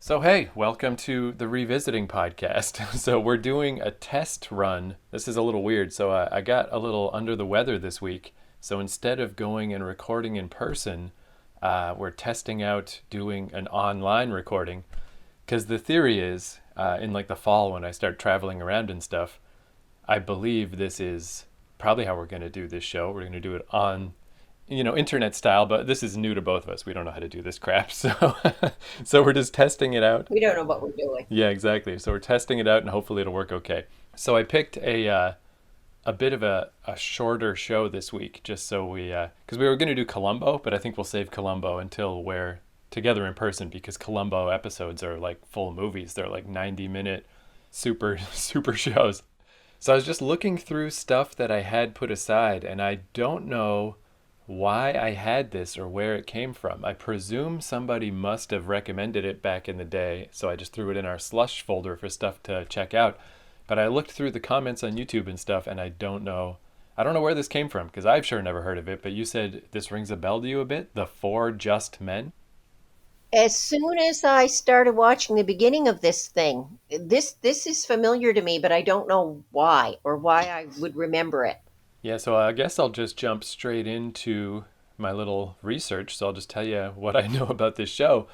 So, hey, welcome to the Revisiting podcast. So, we're doing a test run. This is a little weird. So, I got a little under the weather this week. So, instead of going and recording in person, we're testing out doing an online recording. Because the theory is, in like the fall when I start traveling around and stuff, I believe this is probably how we're going to do this show. We're going to do it on internet style, but this is new to both of us. We don't know how to do this crap. So so we're just testing it out. We don't know what we're doing. Yeah, exactly. So we're testing it out and hopefully it'll work okay. So I picked a bit of a shorter show this week just so we because we were going to do Columbo, but I think we'll save Columbo until we're together in person because Columbo episodes are like full movies. They're like 90-minute super super shows. So I was just looking through stuff that I had put aside and I don't know why I had this or where it came from. I presume somebody must have recommended it back in the day, so I just threw it in our slush folder for stuff to check out. But I looked through the comments on YouTube and stuff, and I don't know. I don't know where this came from because I've sure never heard of it. But you said this rings a bell to you a bit. The Four Just Men. As soon as I started watching the beginning of this thing, this is familiar to me, but I don't know why or why I would remember it. Yeah, so I guess I'll just jump straight into my little research. So I'll just tell you what I know about this show.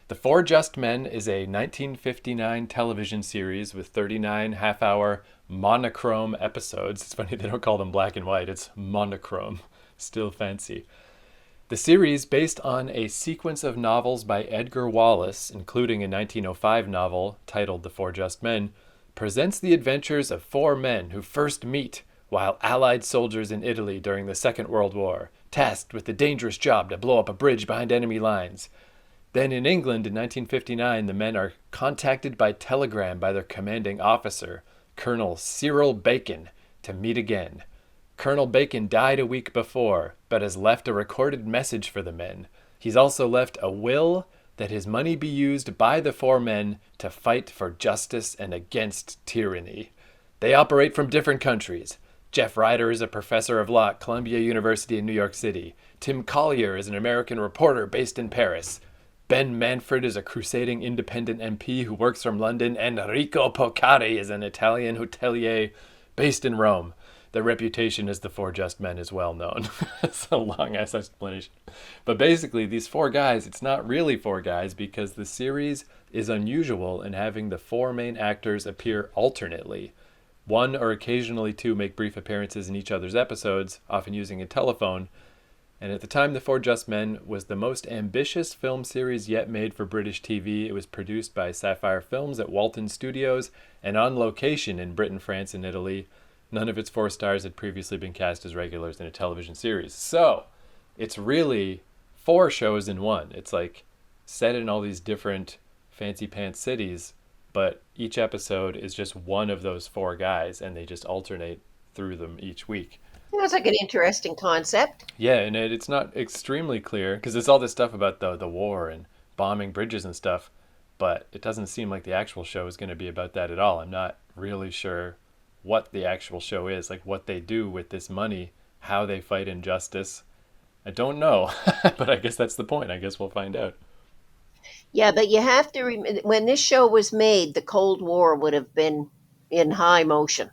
The Four Just Men is a 1959 television series with 39 half-hour monochrome episodes. It's funny they don't call them black and white, it's monochrome. Still fancy. The series, based on a sequence of novels by Edgar Wallace, including a 1905 novel titled The Four Just Men, presents the adventures of four men who first meet while Allied soldiers in Italy during the Second World War, tasked with the dangerous job to blow up a bridge behind enemy lines. Then in England in 1959, the men are contacted by telegram by their commanding officer, Colonel Cyril Bacon, to meet again. Colonel Bacon died a week before, but has left a recorded message for the men. He's also left a will that his money be used by the four men to fight for justice and against tyranny. They operate from different countries. Jeff Ryder is a professor of law at Columbia University in New York City. Tim Collier is an American reporter based in Paris. Ben Manfred is a crusading independent MP who works from London, and Enrico Poccari is an Italian hotelier based in Rome. Their reputation as the Four Just Men is well known. It's a long ass explanation. But basically, these four guys, it's not really four guys because the series is unusual in having the four main actors appear alternately. One or occasionally two make brief appearances in each other's episodes, often using a telephone. And at the time, The Four Just Men was the most ambitious film series yet made for British TV. It was produced by Sapphire Films at Walton Studios and on location in Britain, France, and Italy. None of its four stars had previously been cast as regulars in a television series. So, it's really four shows in one. It's like set in all these different fancy pants cities, but each episode is just one of those four guys, and they just alternate through them each week. Sounds like an interesting concept. Yeah, and it's not extremely clear because there's all this stuff about the war and bombing bridges and stuff, but it doesn't seem like the actual show is going to be about that at all. I'm not really sure what the actual show is, like what they do with this money, how they fight injustice. I don't know, but I guess that's the point. I guess we'll find out. Yeah, but you have to when this show was made, the Cold War would have been in high motion.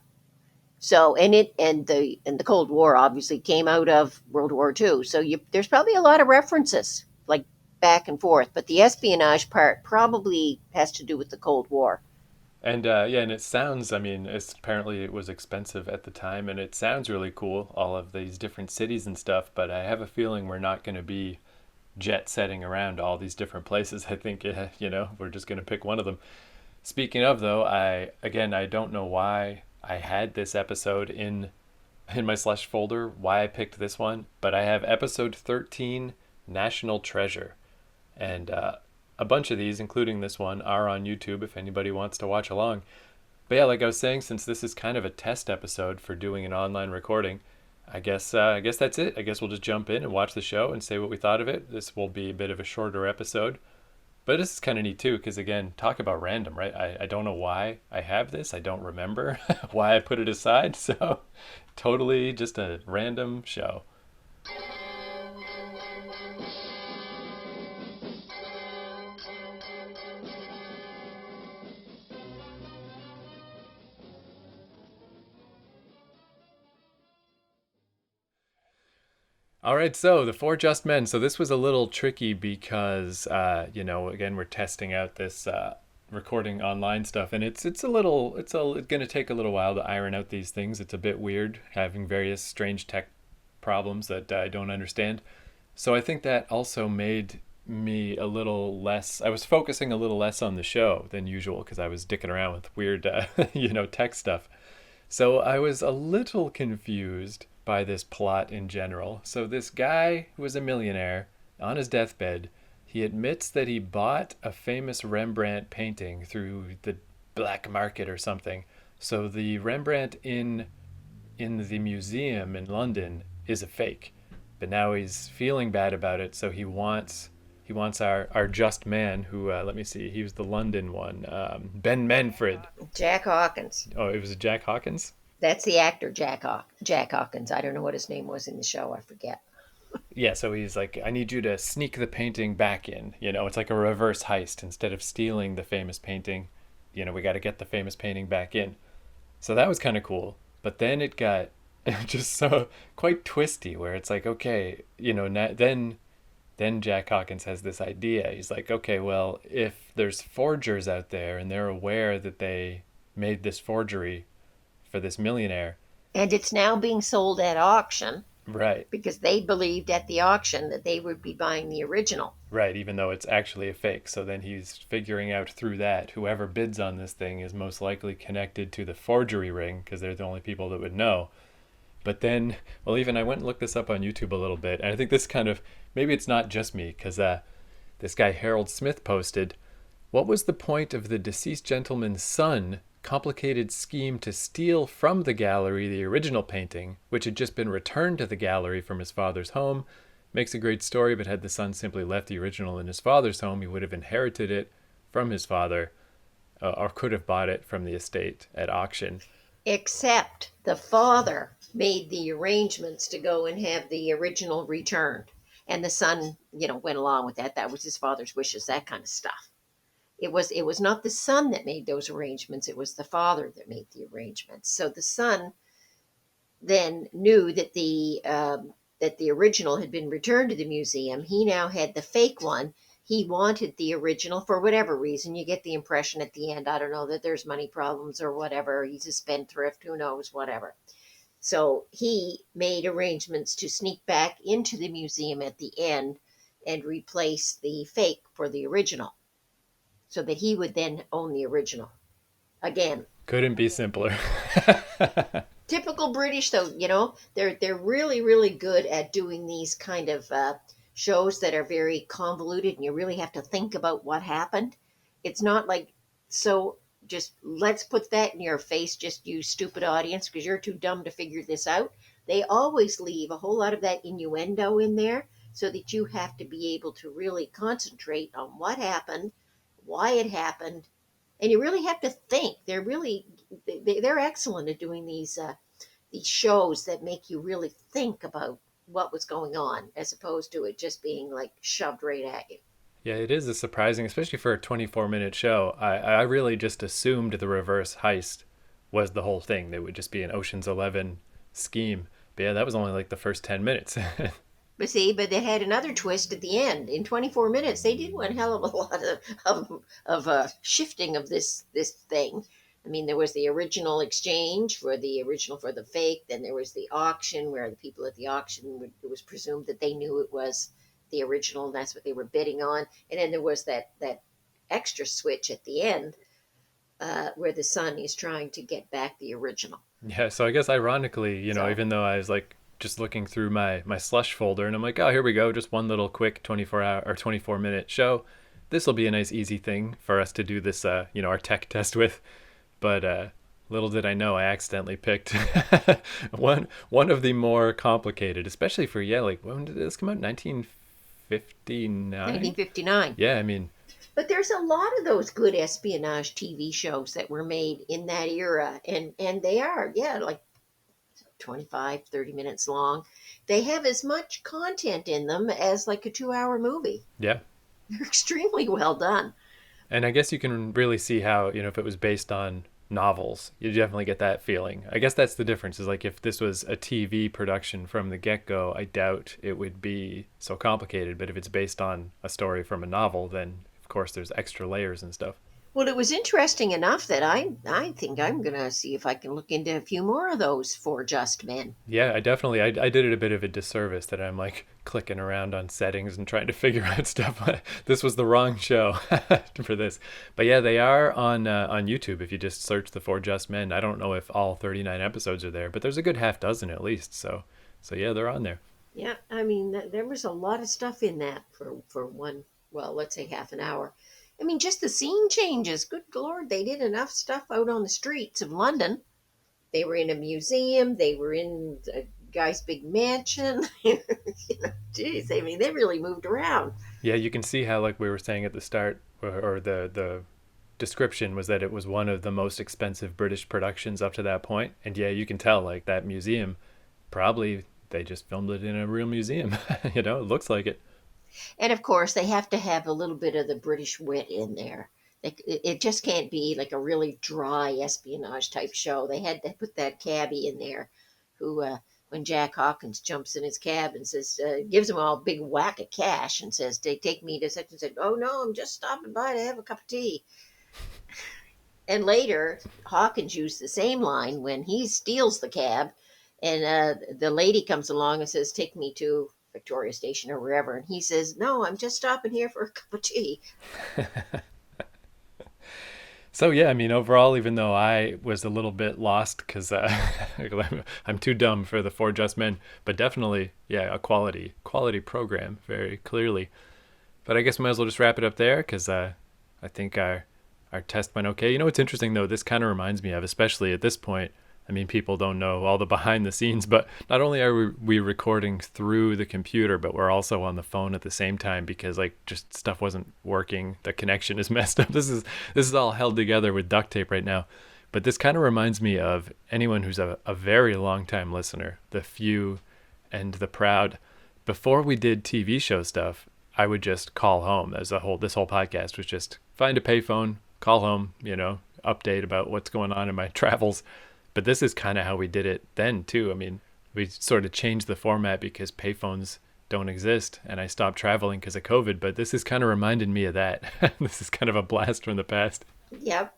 So, and the Cold War obviously came out of World War II. So there's probably a lot of references like back and forth, but the espionage part probably has to do with the Cold War. And yeah, and it sounds, I mean, apparently it was expensive at the time, and it sounds really cool, all of these different cities and stuff, but I have a feeling we're not going to be jet setting around all these different places. I think, we're just going to pick one of them. Speaking of, though, I don't know why I had this episode in my slush folder, why I picked this one, but I have episode 13, National Treasure. And a bunch of these, including this one, are on YouTube if anybody wants to watch along. But yeah, like I was saying, since this is kind of a test episode for doing an online recording, I guess that's it. I guess we'll just jump in and watch the show and say what we thought of it. This will be a bit of a shorter episode, but this is kind of neat too, because again, talk about random, right? I don't know why I have this. I don't remember why I put it aside. So totally just a random show. All right, so the Four Just Men. So this was a little tricky because, again, we're testing out this recording online stuff, and it's going to take a little while to iron out these things. It's a bit weird having various strange tech problems that I don't understand. So I think that also made me a little less. I was focusing a little less on the show than usual because I was dicking around with weird, tech stuff. So I was a little confused by this plot in general. So this guy who was a millionaire on his deathbed, he admits that he bought a famous Rembrandt painting through the black market or something. So the Rembrandt in the museum in London is a fake. But now he's feeling bad about it, so he wants our just man who let me see, he was the London one, Ben Manfred. Jack Hawkins. Oh, it was Jack Hawkins. That's the actor, Jack Hawkins. I don't know what his name was in the show. I forget. Yeah, so he's like, I need you to sneak the painting back in. It's like a reverse heist. Instead of stealing the famous painting, we got to get the famous painting back in. So that was kind of cool. But then it got just so quite twisty, where it's like, okay, then Jack Hawkins has this idea. He's like, okay, well, if there's forgers out there and they're aware that they made this forgery for this millionaire, And it's now being sold at auction right, because they believed at the auction that they would be buying the original. right, even though it's actually a fake. So then he's figuring out through that whoever bids on this thing is most likely connected to the forgery ring because they're the only people that would know. But then, well, even I went and looked this up on YouTube a little bit, and I think this kind of, maybe it's not just me, because this guy Harold Smith posted, what was the point of the deceased gentleman's son complicated scheme to steal from the gallery the original painting, which had just been returned to the gallery from his father's home? Makes a great story, but had the son simply left the original in his father's home, he would have inherited it from his father, or could have bought it from the estate at auction. Except the father made the arrangements to go and have the original returned. And the son, went along with that. That was his father's wishes, that kind of stuff. It was not the son that made those arrangements, it was the father that made the arrangements. So the son then knew that the original had been returned to the museum. He now had the fake one. He wanted the original for whatever reason. You get the impression at the end, I don't know, that there's money problems or whatever. He's a spendthrift, who knows, whatever. So he made arrangements to sneak back into the museum at the end and replace the fake for the original so that he would then own the original. Again, Couldn't be simpler. typical British, though. They're really really good at doing these kind of shows that are very convoluted, and you really have to think about what happened. It's not like, so just let's put that in your face, just you stupid audience, because you're too dumb to figure this out. They always leave a whole lot of that innuendo in there so that you have to be able to really concentrate on what happened, why it happened, and you really have to think. They're excellent at doing these shows that make you really think about what was going on, as opposed to it just being like shoved right at you. Yeah, it is a surprising, especially for a 24-minute show. I really just assumed the reverse heist was the whole thing. They would just be an Ocean's 11 scheme. But yeah, that was only like the first 10 minutes. But see, but they had another twist at the end. In 24 minutes, they did one hell of a lot of shifting of this thing. I mean, there was the original exchange for the original for the fake. Then there was the auction where the people at the auction, it was presumed that they knew it was the original, and that's what they were bidding on. And then there was that extra switch at the end where the son is trying to get back the original. Yeah, so I guess ironically, So even though I was like just looking through my slush folder and I'm like, oh, here we go, just one little quick 24-hour or 24-minute show. This will be a nice easy thing for us to do this, our tech test with. But little did I know, I accidentally picked one of the more complicated, especially for, yeah, like, when did this come out? 1959? 1959. Yeah, I mean, But there's a lot of those good espionage TV shows that were made in that era, and they are, yeah, like 25, 30 minutes long. They have as much content in them as like a 2-hour movie. yeah. They're extremely well done. And I guess you can really see how, if it was based on novels. You definitely get that feeling. I guess that's the difference. Is like if this was a TV production from the get-go, I doubt it would be so complicated. But if it's based on a story from a novel, then of course there's extra layers and stuff. Well, it was interesting enough that I think I'm going to see if I can look into a few more of those For Just Men. Yeah, I definitely I did it a bit of a disservice that I'm like clicking around on settings and trying to figure out stuff. This was the wrong show for this. But yeah, they are on YouTube if you just search the For Just Men. I don't know if all 39 episodes are there, but there's a good half dozen at least. So yeah, they're on there. Yeah, I mean, there was a lot of stuff in that for one, well, let's say half an hour. I mean, just the scene changes. Good Lord, they did enough stuff out on the streets of London. They were in a museum. They were in a guy's big mansion. Geez, I mean, they really moved around. Yeah, you can see how, like we were saying at the start, or the description was that it was one of the most expensive British productions up to that point. And yeah, you can tell like that museum, probably they just filmed it in a real museum. It looks like it. And of course, they have to have a little bit of the British wit in there. It just can't be like a really dry espionage type show. They had to put that cabbie in there who, when Jack Hawkins jumps in his cab and says, gives him all a big whack of cash and says, take me to such and such. Oh, no, I'm just stopping by to have a cup of tea. And later, Hawkins used the same line when he steals the cab, and the lady comes along and says, "Take me to Victoria Station or wherever," and he says, "No, I'm just stopping here for a cup of tea." So yeah, I mean, overall, even though I was a little bit lost because I'm too dumb for the For Just Men, but definitely, yeah, a quality program, very clearly. But I guess we might as well just wrap it up there because I think our test went okay. You know what's interesting though? This kind of reminds me of, especially at this point. I mean, people don't know all the behind the scenes, but not only are we recording through the computer, but we're also on the phone at the same time because like just stuff wasn't working. The connection is messed up. This is all held together with duct tape right now. But this kind of reminds me of anyone who's a very long time listener, the few and the proud. Before we did TV show stuff, I would just call home. This whole podcast was just find a payphone, call home, update about what's going on in my travels. But this is kind of how we did it then too. I mean, we sort of changed the format because payphones don't exist and I stopped traveling because of COVID, but this has kind of reminded me of that. This is kind of a blast from the past. Yep,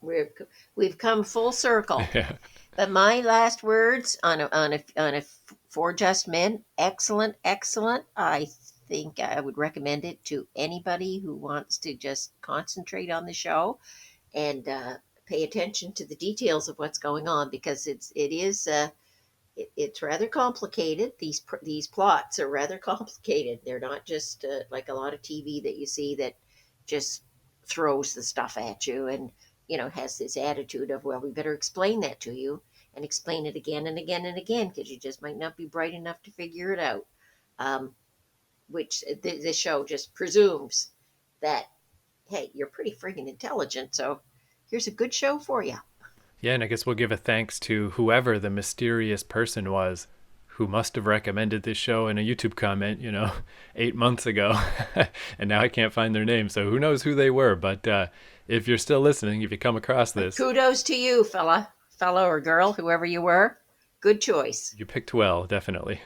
we've come full circle. Yeah. But my last words on a For Just Men, excellent, excellent. I think I would recommend it to anybody who wants to just concentrate on the show and pay attention to the details of what's going on because it's rather complicated. These plots are rather complicated. They're not just like a lot of TV that you see that just throws the stuff at you and has this attitude of, well, we better explain that to you and explain it again and again and again because you just might not be bright enough to figure it out. Which this show just presumes that, hey, you're pretty friggin' intelligent, so here's a good show for you. Yeah, and I guess we'll give a thanks to whoever the mysterious person was who must have recommended this show in a YouTube comment, 8 months ago. And now I can't find their name, so who knows who they were. But if you're still listening, if you come across this... Kudos to you, fella or girl, whoever you were. Good choice. You picked well, definitely.